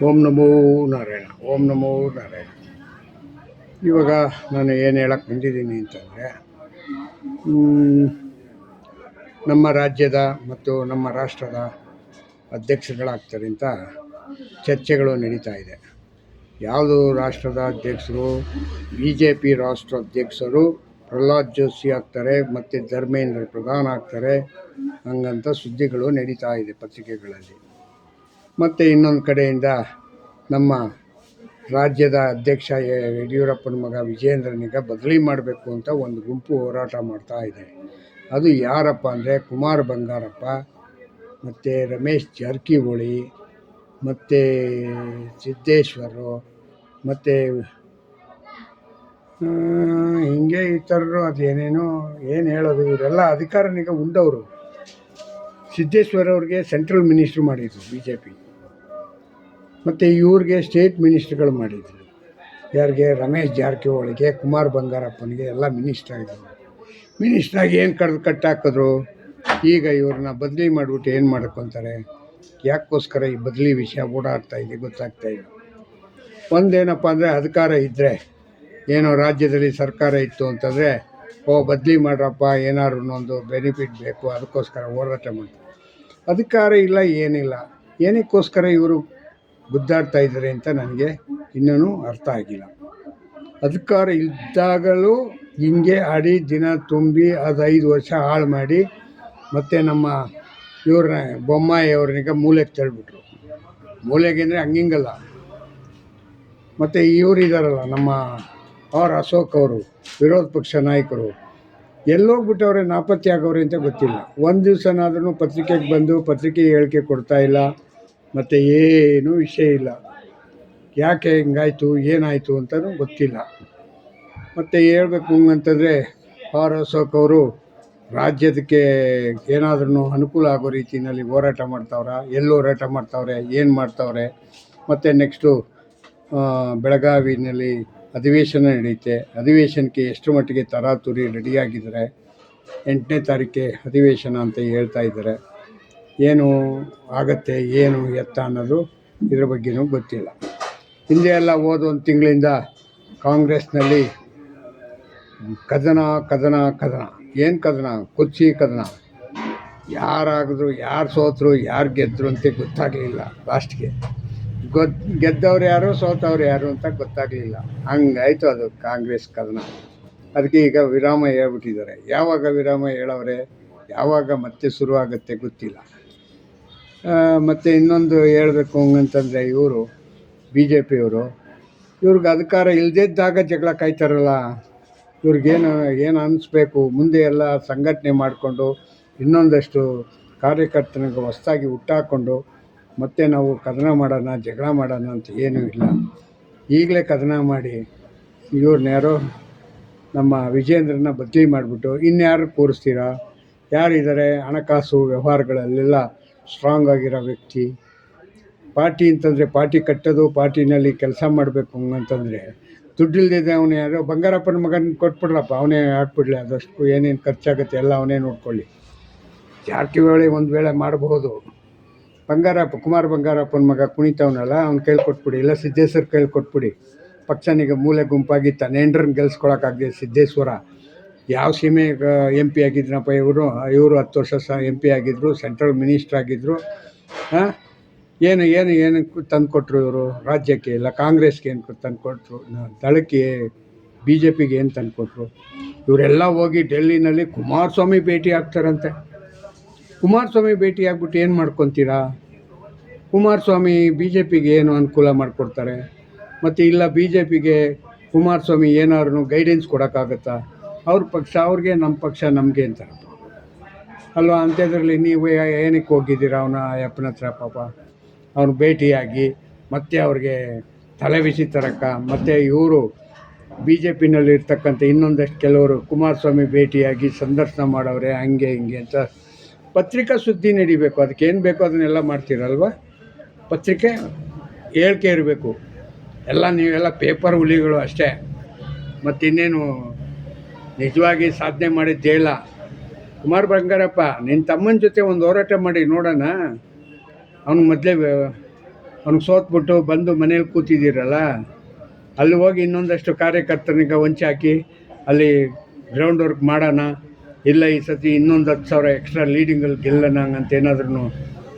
ಓಂ ನಮೋ ನಾರಾಯಣ. ಓಂ ನಮೋ ನಾರಾಯಣ. ಇವಾಗ ನಾನು ಏನು ಹೇಳಕ್ಕೆ ಬಂದಿದ್ದೀನಿ ಅಂತಂದರೆ, ನಮ್ಮ ರಾಜ್ಯದ ಮತ್ತು ನಮ್ಮ ರಾಷ್ಟ್ರದ ಅಧ್ಯಕ್ಷರುಗಳಾಗ್ತಾರೆ ಅಂತ ಚರ್ಚೆಗಳು ನಡೀತಾ ಇದೆ. ಯಾವುದು ರಾಷ್ಟ್ರದ ಅಧ್ಯಕ್ಷರು? BJP ರಾಷ್ಟ್ರ ಅಧ್ಯಕ್ಷರು ಪ್ರಹ್ಲಾದ್ ಜೋಶಿ ಆಗ್ತಾರೆ ಮತ್ತು ಧರ್ಮೇಂದ್ರ ಪ್ರಧಾನ್ ಆಗ್ತಾರೆ ಹಂಗಂತ ಸುದ್ದಿಗಳು ನಡೀತಾ ಇದೆ ಪತ್ರಿಕೆಗಳಲ್ಲಿ. ಮತ್ತು ಇನ್ನೊಂದು ಕಡೆಯಿಂದ ನಮ್ಮ ರಾಜ್ಯದ ಅಧ್ಯಕ್ಷ ಯಡಿಯೂರಪ್ಪನ ಮಗ ವಿಜೇಂದ್ರನಿಗೆ ಬದಲಿ ಮಾಡಬೇಕು ಅಂತ ಒಂದು ಗುಂಪು ಹೋರಾಟ ಮಾಡ್ತಾ ಇದೆ. ಅದು ಯಾರಪ್ಪ ಅಂದರೆ ಕುಮಾರ್ ಬಂಗಾರಪ್ಪ ಮತ್ತು ರಮೇಶ್ ಜಾರಕಿಹೊಳಿ ಮತ್ತು ಸಿದ್ದೇಶ್ವರು ಮತ್ತು ಹಿಂಗೆ ಈ ಥರರು ಅದೇನೇನೋ ಏನು ಹೇಳೋದು, ಇವರೆಲ್ಲ ಅಧಿಕಾರನಿಗೆ ಉಂಡವರು. ಸಿದ್ದೇಶ್ವರ ಅವ್ರಿಗೆ ಸೆಂಟ್ರಲ್ ಮಿನಿಸ್ಟ್ರು ಮಾಡಿದರು BJP, ಮತ್ತು ಇವ್ರಿಗೆ ಸ್ಟೇಟ್ ಮಿನಿಸ್ಟ್ರುಗಳು ಮಾಡಿದರು. ಯಾರಿಗೆ? ರಮೇಶ್ ಜಾರಕಿಹೊಳಿಗೆ, ಕುಮಾರ್ ಬಂಗಾರಪ್ಪನಿಗೆ ಎಲ್ಲ ಮಿನಿಸ್ಟ್ರಾಗಿ ಏನು ಕಟ್ಟಾಕಿದ್ರು. ಈಗ ಇವ್ರನ್ನ ಬದಲಿ ಮಾಡಿಬಿಟ್ಟು ಏನು ಮಾಡ್ಕೊತಾರೆ? ಯಾಕೋಸ್ಕರ ಈ ಬದಲಿ ವಿಷಯ ಓಡಾಡ್ತಾ ಇದೆ ಗೊತ್ತಾಗ್ತಾ ಇಲ್ಲ. ಒಂದೇನಪ್ಪ ಅಂದರೆ, ಅಧಿಕಾರ ಇದ್ದರೆ, ಏನೋ ರಾಜ್ಯದಲ್ಲಿ ಸರ್ಕಾರ ಇತ್ತು ಅಂತಂದರೆ, ಬದಲಿ ಮಾಡ್ರಪ್ಪ, ಏನಾದ್ರು ಒಂದು ಬೆನಿಫಿಟ್ ಬೇಕು, ಅದಕ್ಕೋಸ್ಕರ ಹೋರಾಟ ಮಾಡ್ತಾರೆ. ಅಧಿಕಾರ ಇಲ್ಲ, ಏನಿಲ್ಲ, ಏನಕ್ಕೋಸ್ಕರ ಇವರು ಗುದ್ದಾಡ್ತಾ ಇದ್ದಾರೆ ಅಂತ ನನಗೆ ಇನ್ನೂ ಅರ್ಥ ಆಗಿಲ್ಲ. ಅಧಿಕಾರ ಇದ್ದಾಗಲೂ ಹಿಂಗೆ ಆಡಿ ದಿನ ತುಂಬಿ ಅದು 5 ವರ್ಷ ಹಾಳು ಮಾಡಿ, ಮತ್ತು ನಮ್ಮ ಇವ್ರನ್ನ ಬೊಮ್ಮಾಯಿ ಅವ್ರನಿಗೆ ಮೂಲೆಗೆ ತಳ್ಳಿಬಿಟ್ರು. ಮೂಲೆಗೆ ಅಂದರೆ ಹಂಗಿಂಗಲ್ಲ. ಮತ್ತು ಇವರಿದ್ದಾರಲ್ಲ ನಮ್ಮ ಅಶೋಕ್ ಅವರು, ವಿರೋಧ ಪಕ್ಷ ನಾಯಕರು, ಎಲ್ಲೋಗ್ಬಿಟ್ಟವ್ರೆ, ನಾಪತ್ತೆ ಆಗವ್ರೆ ಅಂತ ಗೊತ್ತಿಲ್ಲ. ಒಂದು ದಿವಸನಾದ್ರೂ ಪತ್ರಿಕೆಗೆ ಬಂದು ಪತ್ರಿಕೆ ಹೇಳಿಕೆ ಕೊಡ್ತಾ ಇಲ್ಲ, ಮತ್ತು ಏನೂ ವಿಷಯ ಇಲ್ಲ. ಯಾಕೆ ಹಿಂಗಾಯಿತು, ಏನಾಯಿತು ಅಂತಲೂ ಗೊತ್ತಿಲ್ಲ. ಮತ್ತು ಹೇಳ್ಬೇಕು ಅಂತಂದರೆ, ಅಶೋಕ್ ಅವರು ರಾಜ್ಯದಕ್ಕೆ ಏನಾದ್ರೂ ಅನುಕೂಲ ಆಗೋ ರೀತಿಯಲ್ಲಿ ಹೋರಾಟ ಮಾಡ್ತಾವ್ರೆ, ಎಲ್ಲಿ ಹೋರಾಟ ಮಾಡ್ತಾವ್ರೆ, ಏನು ಮಾಡ್ತಾವ್ರೆ. ಮತ್ತು ನೆಕ್ಸ್ಟು ಬೆಳಗಾವಿನಲ್ಲಿ ಅಧಿವೇಶನ ನಡೆಯುತ್ತೆ. ಅಧಿವೇಶನಕ್ಕೆ ಎಷ್ಟು ಮಟ್ಟಿಗೆ ತರಾತುರಿ ರೆಡಿಯಾಗಿದ್ದಾರೆ. 8ನೇ ತಾರೀಕೆ ಅಧಿವೇಶನ ಅಂತ ಹೇಳ್ತಾ ಇದ್ದಾರೆ. ಏನು ಆಗತ್ತೆ, ಏನು ಎತ್ತ ಅನ್ನೋದು ಇದ್ರ ಬಗ್ಗೆನೂ ಗೊತ್ತಿಲ್ಲ. ಹಿಂದೆ ಎಲ್ಲ ಹೋದ ಒಂದು ತಿಂಗಳಿಂದ ಕಾಂಗ್ರೆಸ್ನಲ್ಲಿ ಕದನ. ಏನು ಕದನ? ಕುರ್ಚಿ ಕದನ. ಯಾರಾಗಿದ್ರು, ಯಾರು ಸೋತರು, ಯಾರು ಗೆದ್ದರು ಅಂತ ಗೊತ್ತಾಗಲಿಲ್ಲ. ಲಾಸ್ಟ್ಗೆ ಗೆದ್ದವ್ರು ಯಾರು, ಸೋತವ್ರು ಯಾರು ಅಂತ ಗೊತ್ತಾಗಲಿಲ್ಲ. ಹಂಗಾಯಿತು ಅದು ಕಾಂಗ್ರೆಸ್ ಕದನ. ಅದಕ್ಕೆ ಈಗ ವಿರಾಮ ಹೇಳ್ಬಿಟ್ಟಿದ್ದಾರೆ. ಯಾವಾಗ ವಿರಾಮ ಹೇಳವ್ರೆ, ಯಾವಾಗ ಮತ್ತೆ ಶುರುವಾಗುತ್ತೆ ಗೊತ್ತಿಲ್ಲ. ಮತ್ತು ಇನ್ನೊಂದು ಹೇಳಬೇಕು ಅಂತಂದರೆ, ಇವರು BJP ಅವರು, ಇವ್ರಿಗೆ ಅಧಿಕಾರ ಇಲ್ಲದಿದ್ದಾಗ ಜಗಳ ಕಾಯ್ತಾರಲ್ಲ, ಇವ್ರಿಗೇನು ಅನ್ನಿಸ್ಬೇಕು? ಮುಂದೆ ಎಲ್ಲ ಸಂಘಟನೆ ಮಾಡಿಕೊಂಡು ಇನ್ನೊಂದಷ್ಟು ಕಾರ್ಯಕರ್ತನಿಗೆ ಹೊಸದಾಗಿ ಹುಟ್ಟಾಕೊಂಡು ಮತ್ತೆ ನಾವು ಕದನ ಮಾಡೋಣ, ಜಗಳ ಮಾಡೋಣ ಅಂತ ಏನೂ ಇಲ್ಲ. ಈಗಲೇ ಕದನ ಮಾಡಿ ಇವ್ರನ್ಯಾರೋ ನಮ್ಮ ವಿಜೇಂದ್ರನ ಬದಲಿ ಮಾಡಿಬಿಟ್ಟು ಇನ್ಯಾರು ಕೂರಿಸ್ತೀರಾ? ಯಾರಿದ್ದಾರೆ ಹಣಕಾಸು ವ್ಯವಹಾರಗಳಲ್ಲೆಲ್ಲ ಸ್ಟ್ರಾಂಗ್ ಆಗಿರೋ ವ್ಯಕ್ತಿ? ಪಾರ್ಟಿ ಅಂತಂದರೆ ಪಾರ್ಟಿ ಕಟ್ಟೋದು, ಪಾರ್ಟಿನಲ್ಲಿ ಕೆಲಸ ಮಾಡಬೇಕು ಅಂತಂದರೆ ದುಡ್ಡಿಲ್ದಿದೆ ಅವನು ಯಾರೋ ಬಂಗಾರಪ್ಪನ ಮಗನ ಕೊಟ್ಬಿಡ್ರಪ್ಪ, ಅವನೇ ಹಾಕ್ಬಿಡ್ಲಿ, ಅದಷ್ಟು ಏನೇನು ಖರ್ಚಾಗುತ್ತೆ ಎಲ್ಲ ಅವನೇ ನೋಡ್ಕೊಳ್ಳಿ. ಜಾರಕಿಹೊಳಿ ಒಂದು ವೇಳೆ ಮಾಡಬಹುದು. ಕುಮಾರ್ ಬಂಗಾರಪ್ಪನ ಮಗ ಕುಣಿತವನಲ್ಲ, ಅವ್ನು ಕೈಲಿ ಕೊಟ್ಬಿಡಿ, ಇಲ್ಲ ಸಿದ್ದೇಶ್ವರ ಕೈಲಿ ಕೊಟ್ಬಿಡಿ. ಪಕ್ಷನಿಗೆ ಮೂಲೆ ಗುಂಪಾಗಿ ತನ್ನ ಹೆಂಡ್ರನ್ನ ಗೆಲ್ಸ್ಕೊಳಕ್ಕಾಗದೆ ಸಿದ್ದೇಶ್ವರ ಯಾವ ಸೀಮೆ MP ಆಗಿದ್ರಪ್ಪ? ಇವರು 10 ವರ್ಷ MP ಆಗಿದ್ದರು, ಸೆಂಟ್ರಲ್ ಮಿನಿಸ್ಟ್ರ್ ಆಗಿದ್ದರು. ಏನು ತಂದುಕೊಟ್ರು ಇವರು ರಾಜ್ಯಕ್ಕೆ? ಇಲ್ಲ ಕಾಂಗ್ರೆಸ್ಗೆ ಏನು ತಂದುಕೊಟ್ರು? ದಳಕ್ಕೆ BJPಗೆ ಏನು ತಂದುಕೊಟ್ರು? ಇವರೆಲ್ಲ ಹೋಗಿ ಡೆಲ್ಲಿನಲ್ಲಿ ಕುಮಾರಸ್ವಾಮಿ ಭೇಟಿ ಆಗ್ತಾರಂತೆ. ಕುಮಾರಸ್ವಾಮಿ ಭೇಟಿ ಆಗ್ಬಿಟ್ಟು ಏನು ಮಾಡ್ಕೊತೀರಾ? ಕುಮಾರಸ್ವಾಮಿ BJPಗೆ ಏನು ಅನುಕೂಲ ಮಾಡಿಕೊಡ್ತಾರೆ? ಮತ್ತು ಇಲ್ಲ BJPಗೆ ಕುಮಾರಸ್ವಾಮಿ ಏನಾದ್ರು ಗೈಡೆನ್ಸ್ ಕೊಡೋಕ್ಕಾಗತ್ತಾ? ಅವ್ರ ಪಕ್ಷ ಅವ್ರಿಗೆ, ನಮ್ಮ ಪಕ್ಷ ನಮಗೆ ಅಂತಾರಪ್ಪ ಅಲ್ವಾ? ಅಂಥದ್ರಲ್ಲಿ ನೀವು ಏನಕ್ಕೆ ಹೋಗಿದ್ದೀರಾ ಅವನ ಅಪ್ಪನ ಹತ್ರ? ಪಾಪ ಅವ್ನು ಭೇಟಿಯಾಗಿ ಮತ್ತೆ ಅವ್ರಿಗೆ ತಲೆ ಬಿಸಿ ತರಕ್ಕ, ಮತ್ತು ಇವರು BJPನಲ್ಲಿ ಇರ್ತಕ್ಕಂಥ ಇನ್ನೊಂದಷ್ಟು ಕೆಲವರು ಕುಮಾರಸ್ವಾಮಿ ಭೇಟಿಯಾಗಿ ಸಂದರ್ಶನ ಮಾಡವ್ರೆ, ಹಂಗೆ ಹಿಂಗೆ ಅಂತ ಪತ್ರಿಕಾ ಸುದ್ದಿ ನಡಿಬೇಕು. ಅದಕ್ಕೆ ಏನು ಬೇಕೋ ಅದನ್ನೆಲ್ಲ ಮಾಡ್ತೀರಲ್ವ? ಪತ್ರಿಕೆ ಹೇಳಿಕೆ ಇರಬೇಕು. ಎಲ್ಲ ನೀವೆಲ್ಲ ಪೇಪರ್ ಹುಲಿಗಳು ಅಷ್ಟೇ. ಮತ್ತಿನ್ನೇನು ನಿಜವಾಗಿ ಸಾಧನೆ ಮಾಡಿದ್ದೇಳ? ಕುಮಾರ್ ಬಂಗಾರಪ್ಪ, ನಿನ್ನ ತಮ್ಮನ ಜೊತೆ ಒಂದು ಹೋರಾಟ ಮಾಡಿ ನೋಡೋಣ. ಅವನು ಮೊದಲೇ ಅವ್ನಿಗೆ ಸೋತ್ಬಿಟ್ಟು ಬಂದು ಮನೇಲಿ ಕೂತಿದ್ದೀರಲ್ಲ, ಅಲ್ಲಿ ಹೋಗಿ ಇನ್ನೊಂದಷ್ಟು ಕಾರ್ಯಕರ್ತನಿಗೆ ಹೊಂಚಿ ಹಾಕಿ ಅಲ್ಲಿ ಗ್ರೌಂಡ್ ವರ್ಕ್ ಮಾಡೋಣ, ಇಲ್ಲ ಈ ಸತಿ ಇನ್ನೊಂದು 10,000 ಎಕ್ಸ್ಟ್ರಾ ಲೀಡಿಂಗಲ್ಲಿ ಗೆಲ್ಲೋಣ ಅಂತ ಏನಾದ್ರೂ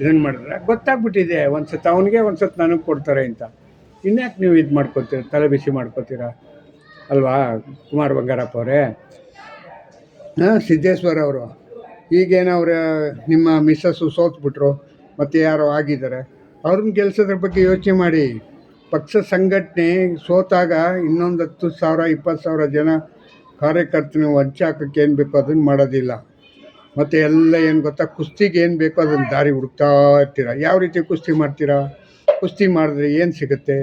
ಇದನ್ನು ಮಾಡಿದ್ರೆ ಗೊತ್ತಾಗ್ಬಿಟ್ಟಿದೆ, ಒಂದು ಸತಿ ಅವನಿಗೆ ಒಂದು ಸತಿ ನನಗೆ ಕೊಡ್ತಾರೆ ಅಂತ. ಇನ್ಯಾಕೆ ನೀವು ಇದು ಮಾಡ್ಕೊತೀರ, ತಲೆ ಬಿಸಿ ಮಾಡ್ಕೊತೀರಾ ಅಲ್ವಾ ಕುಮಾರ್ ಬಂಗಾರಪ್ಪ ಅವರೇ? ಸಿದ್ದೇಶ್ವರ ಅವರು ಈಗೇನವ್ರ ನಿಮ್ಮ ಮಿಸ್ಸಸ್ಸು ಸೋತ್ಬಿಟ್ರು, ಮತ್ತು ಯಾರೋ ಆಗಿದ್ದಾರೆ, ಅವ್ರನ್ನ ಗೆಲ್ಸೋದ್ರ ಬಗ್ಗೆ ಯೋಚನೆ ಮಾಡಿ. ಪಕ್ಷ ಸಂಘಟನೆ ಸೋತಾಗ ಇನ್ನೊಂದು 10,000 20,000 ಜನ ಕಾರ್ಯಕರ್ತನ ವಂಚಾಕಕ್ಕೆ ಏನು ಬೇಕೋ ಅದನ್ನು ಮಾಡೋದಿಲ್ಲ. ಮತ್ತು ಎಲ್ಲ ಏನು ಗೊತ್ತಾ, ಕುಸ್ತಿಗೆ ಏನು ಬೇಕೋ ಅದನ್ನು ದಾರಿ ಹುಡುಕ್ತಾ ಇರ್ತೀರ. ಯಾವ ರೀತಿ ಕುಸ್ತಿ ಮಾಡ್ತೀರಾ? ಕುಸ್ತಿ ಮಾಡಿದ್ರೆ ಏನು ಸಿಗುತ್ತೆ?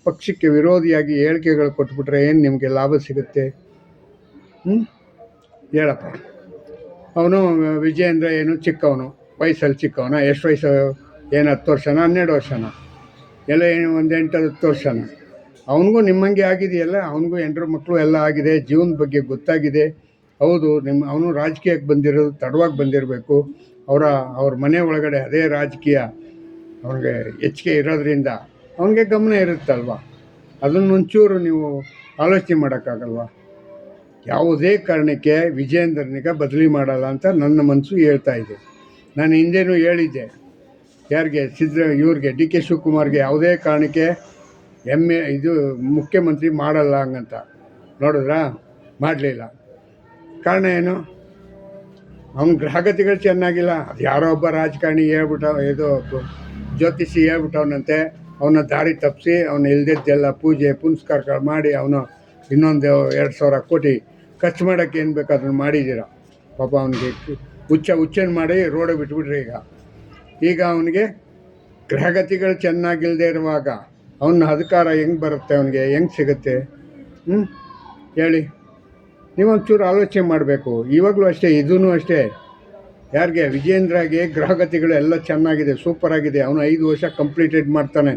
ಪಕ್ಷಕ್ಕೆ ವಿರೋಧಿಯಾಗಿ ಹೇಳಿಕೆಗಳು ಕೊಟ್ಬಿಟ್ರೆ ಏನು ನಿಮಗೆ ಲಾಭ ಸಿಗುತ್ತೆ? ಹೇಳಪ್ಪ. ಅವನು ವಿಜಯೇಂದ್ರ ಏನು ಚಿಕ್ಕವನು, ವಯಸ್ಸಲ್ಲಿ ಚಿಕ್ಕವನ, ಎಷ್ಟು ವಯಸ್ಸು? ಏನು 10 ವರ್ಷನ 12 ವರ್ಷನ? ಎಲ್ಲ ಏನು ಒಂದು 8-10 ವರ್ಷನ? ಅವನಿಗೂ ನಿಮ್ಮಂಗೆ ಆಗಿದೆಯಲ್ಲ, ಅವನಿಗೂ 8 ಮಕ್ಕಳು ಎಲ್ಲ ಆಗಿದೆ, ಜೀವನದ ಬಗ್ಗೆ ಗೊತ್ತಾಗಿದೆ. ಹೌದು, ಅವನು ರಾಜಕೀಯಕ್ಕೆ ಬಂದಿರೋದು ತಡವಾಗಿ ಬಂದಿರಬೇಕು. ಅವ್ರ ಮನೆ ಒಳಗಡೆ ಅದೇ ರಾಜಕೀಯ ಅವ್ನಿಗೆ ಹೆಚ್ಚಿಗೆ ಇರೋದ್ರಿಂದ ಅವನಿಗೆ ಗಮನ ಇರುತ್ತಲ್ವ. ಅದನ್ನೊಂಚೂರು ನೀವು ಆಲೋಚನೆ ಮಾಡೋಕ್ಕಾಗಲ್ವ? ಯಾವುದೇ ಕಾರಣಕ್ಕೆ ವಿಜಯೇಂದ್ರನಿಗೆ ಬದಲಿ ಮಾಡಲ್ಲ ಅಂತ ನನ್ನ ಮನಸ್ಸು ಹೇಳ್ತಾ ಇದೆ. ನಾನು ಹಿಂದೆನೂ ಹೇಳಿದ್ದೆ, ಯಾರಿಗೆ ಇವ್ರಿಗೆ ಡಿ ಕೆ ಶಿವಕುಮಾರ್ಗೆ ಯಾವುದೇ ಕಾರಣಕ್ಕೆ ಇದು ಮುಖ್ಯಮಂತ್ರಿ ಮಾಡಲ್ಲ ಹಂಗಂತ. ನೋಡಿದ್ರಾ? ಮಾಡಲಿಲ್ಲ. ಕಾರಣ ಏನು? ಅವನ ಗ್ರಹಗತಿಗಳು ಚೆನ್ನಾಗಿಲ್ಲ. ಅದು ಯಾರೋ ಒಬ್ಬ ರಾಜಕಾರಣಿ ಇದು ಜ್ಯೋತಿಷಿ ಹೇಳ್ಬಿಟ್ಟವನಂತೆ, ಅವನ ದಾರಿ ತಪ್ಪಿಸಿ ಅವನು ಇಲ್ದಿದ್ದೆಲ್ಲ ಪೂಜೆ ಪುನಸ್ಕಾರಗಳು ಮಾಡಿ ಅವನು ಇನ್ನೊಂದು 2,000 ಕೋಟಿ ಖರ್ಚು ಮಾಡೋಕ್ಕೆ ಏನು ಬೇಕು ಅದನ್ನು ಮಾಡಿದ್ದೀರ. ಪಾಪ ಅವನಿಗೆ ಹುಚ್ಚನ ಮಾಡಿ ರೋಡಿಗೆ ಬಿಟ್ಬಿಟ್ರಿ. ಈಗ ಅವನಿಗೆ ಗ್ರಹಗತಿಗಳು ಚೆನ್ನಾಗಿಲ್ಲದೆ ಇರುವಾಗ ಅವನ ಅಧಿಕಾರ ಹೆಂಗೆ ಬರುತ್ತೆ? ಅವನಿಗೆ ಹೆಂಗೆ ಸಿಗುತ್ತೆ? ಹೇಳಿ. ನೀವೊಂಚೂರು ಆಲೋಚನೆ ಮಾಡಬೇಕು. ಇವಾಗಲೂ ಅಷ್ಟೇ, ಇದೂ ಅಷ್ಟೇ. ಯಾರಿಗೆ? ವಿಜೇಂದ್ರಗೆ ಗ್ರಹಗತಿಗಳು ಎಲ್ಲ ಚೆನ್ನಾಗಿದೆ, ಸೂಪರಾಗಿದೆ. ಅವನು 5 ವರ್ಷ ಕಂಪ್ಲೀಟೆಡ್ ಮಾಡ್ತಾನೆ.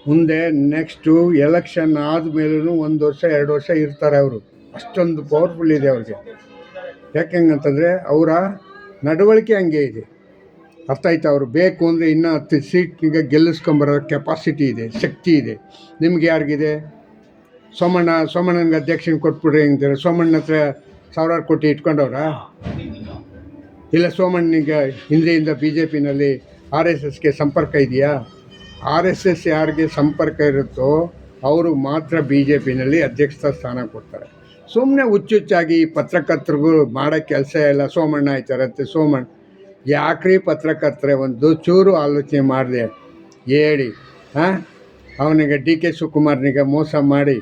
ಮುಂದೆ ನೆಕ್ಸ್ಟು ಎಲೆಕ್ಷನ್ ಆದಮೇಲೂ 1 ವರ್ಷ 2 ವರ್ಷ ಇರ್ತಾರೆ ಅವರು. ಅಷ್ಟೊಂದು ಪವರ್ಫುಲ್ ಇದೆ ಅವ್ರಿಗೆ. ಯಾಕೆಂಗಂತಂದರೆ ಅವರ ನಡವಳಿಕೆ ಹಂಗೆ ಇದೆ. ಅರ್ಥ ಆಯ್ತಾ? ಅವರು ಬೇಕು ಅಂದರೆ ಇನ್ನೂ 10 ಸೀಟ್ನಿಗೆ ಗೆಲ್ಲಿಸ್ಕೊಂಬರೋ ಕೆಪಾಸಿಟಿ ಇದೆ, ಶಕ್ತಿ ಇದೆ. ನಿಮ್ಗೆ ಯಾರಿಗಿದೆ? ಸೋಮಣ್ಣನಿಗೆ ಅಧ್ಯಕ್ಷನ ಕೊಟ್ಬಿಡ್ರಿ ಅಂತಾರೆ. ಸೋಮಣ್ಣ ಹತ್ರ 1,000 ಕೋಟಿ ಇಟ್ಕೊಂಡವ್ರ? ಇಲ್ಲ, ಸೋಮಣ್ಣನಿಗೆ ಹಿಂದೆಯಿಂದ BJPನಲ್ಲಿ RSSಗೆ ಸಂಪರ್ಕ ಇದೆಯಾ? RSS ಯಾರಿಗೆ ಸಂಪರ್ಕ ಇರುತ್ತೋ ಅವರು ಮಾತ್ರ BJPನಲ್ಲಿ ಅಧ್ಯಕ್ಷ ಸ್ಥಾನ ಕೊಡ್ತಾರೆ. ಸುಮ್ಮನೆ ಹುಚ್ಚುಚ್ಚಾಗಿ ಪತ್ರಕರ್ತರಿಗೂ ಮಾಡೋ ಕೆಲಸ ಇಲ್ಲ. ಸೋಮಣ್ಣ ಆಯ್ತಾರಂತೆ. ಸೋಮಣ್ಣ ಯಾಕ್ರಿ ಪತ್ರಕರ್ತರೆ ಒಂದು ಚೂರು ಆಲೋಚನೆ ಮಾಡಿದೆ ಹೇಳಿ. ಅವನಿಗೆ ಡಿ ಕೆ ಶಿವಕುಮಾರ್ನಿಗೆ ಮೋಸ ಮಾಡಿ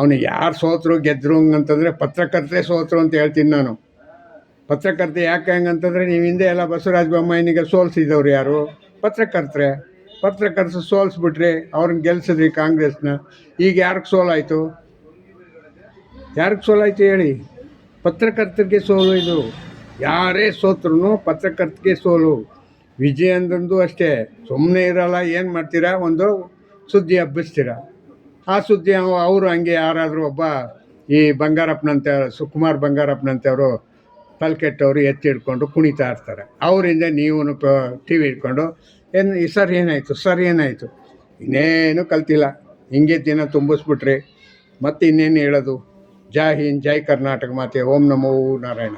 ಅವನಿಗೆ ಯಾರು ಸೋತರು ಗೆದ್ದರು ಅಂತಂದರೆ ಪತ್ರಕರ್ತರೇ ಸೋತರು ಅಂತ ಹೇಳ್ತೀನಿ ನಾನು. ಪತ್ರಕರ್ತೆ ಯಾಕೆ ಹಂಗಂತಂದರೆ, ನೀವು ಹಿಂದೆ ಎಲ್ಲ ಬಸವರಾಜ ಬೊಮ್ಮಾಯಿನಿಗೆ ಸೋಲಿಸಿದವ್ರು ಯಾರು? ಪತ್ರಕರ್ತರು ಸೋಲಿಸ್ಬಿಟ್ರಿ, ಅವ್ರನ್ನ ಗೆಲ್ಸಿದ್ರಿ ಕಾಂಗ್ರೆಸ್ನ. ಈಗ ಯಾರಿಗೆ ಸೋಲಾಯಿತು ಹೇಳಿ? ಪತ್ರಕರ್ತರಿಗೆ ಸೋಲು. ಇದು ಯಾರೇ ಸೋತ್ರೂ ಪತ್ರಕರ್ತರಿಗೆ ಸೋಲು. ವಿಜಯೇಂದ್ರಂದು ಅಷ್ಟೇ. ಸುಮ್ಮನೆ ಇರಲ್ಲ. ಏನು ಮಾಡ್ತೀರಾ? ಒಂದು ಸುದ್ದಿ ಹಬ್ಬಿಸ್ತೀರ. ಆ ಸುದ್ದಿ ಅವರು ಹಂಗೆ ಯಾರಾದರೂ ಒಬ್ಬ ಈ ಬಂಗಾರಪ್ಪನಂತೆ, ಕುಮಾರ್ ಬಂಗಾರಪ್ಪನಂತೆಯವರು ತಲೆಕೆಟ್ಟವರು ಎತ್ತಿ ಹಿಡ್ಕೊಂಡು ಕುಣಿತಾ ಇರ್ತಾರೆ. ಅವರಿಂದ ನೀವು TV ಇಟ್ಕೊಂಡು ಸರ್ ಏನಾಯಿತು ಇನ್ನೇನು ಕಲ್ತಿಲ್ಲ, ಹಿಂಗೆ ದಿನ ತುಂಬಿಸ್ಬಿಟ್ರಿ. ಮತ್ತು ಇನ್ನೇನು ಹೇಳೋದು? ಜೈ ಹಿಂದ್, ಜೈ ಕರ್ನಾಟಕ ಮಾತೆ. ಓಂ ನಮೋ ನಾರಾಯಣ.